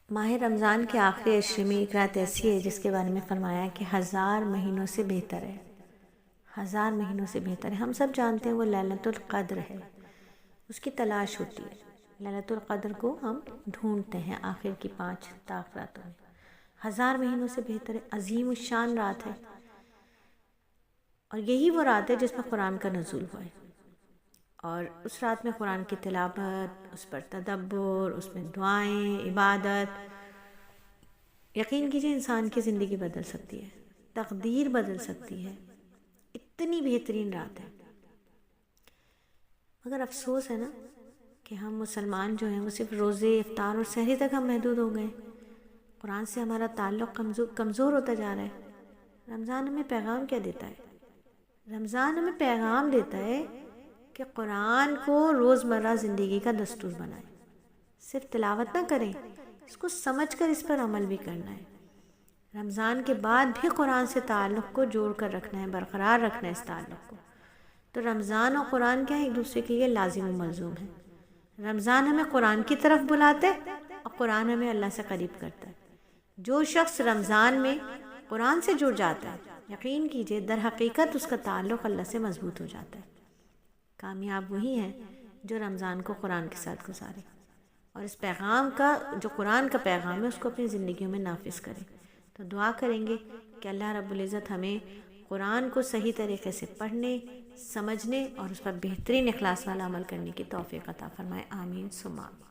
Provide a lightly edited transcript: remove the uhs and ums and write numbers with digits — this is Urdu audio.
ماہ رمضان کے آخری عشرے میں ایک رات ایسی ہے جس کے بارے میں فرمایا کہ 1000 مہینوں سے بہتر ہے. 1000 مہینوں سے بہتر ہے. ہم سب جانتے ہیں وہ لیلۃ القدر ہے، اس کی تلاش ہوتی ہے. لیلۃ القدر کو ہم ڈھونڈتے ہیں آخر کی 5 طاق راتوں میں. 1000 مہینوں سے بہتر ہے، عظیم الشان رات ہے. اور یہی وہ رات ہے جس میں قرآن کا نزول ہوا ہے. اور اس رات میں قرآن کی تلاوت، اس پر تدبر، اس میں دعائیں، عبادت، یقین کیجئے انسان کی زندگی بدل سکتی ہے، تقدیر بدل سکتی ہے. اتنی بہترین رات ہے. مگر افسوس ہے نا کہ ہم مسلمان جو ہیں وہ صرف روزے، افطار اور سحری تک ہم محدود ہو گئے. قرآن سے ہمارا تعلق کمزور ہوتا جا رہا ہے. رمضان ہمیں پیغام کیا دیتا ہے؟ رمضان ہمیں پیغام دیتا ہے کہ قرآن کو روزمرہ زندگی کا دستور بنائیں. صرف تلاوت نہ کریں، اس کو سمجھ کر اس پر عمل بھی کرنا ہے. رمضان کے بعد بھی قرآن سے تعلق کو جوڑ کر رکھنا ہے، برقرار رکھنا ہے اس تعلق کو. تو رمضان اور قرآن کیا ہے؟ ایک دوسرے کے لیے لازم و ملزوم ہے. رمضان ہمیں قرآن کی طرف بلاتے اور قرآن ہمیں اللہ سے قریب کرتا ہے. جو شخص رمضان میں قرآن سے جڑ جاتا ہے، یقین کیجئے در حقیقت اس کا تعلق اللہ سے مضبوط ہو جاتا ہے. کامیاب وہی ہے جو رمضان کو قرآن کے ساتھ گزارے اور اس پیغام کا، جو قرآن کا پیغام ہے، اس کو اپنی زندگیوں میں نافذ کرے. تو دعا کریں گے کہ اللہ رب العزت ہمیں قرآن کو صحیح طریقے سے پڑھنے، سمجھنے اور اس پر بہترین اخلاص والا عمل کرنے کی توفیق عطا فرمائے. آمین ثم آمین.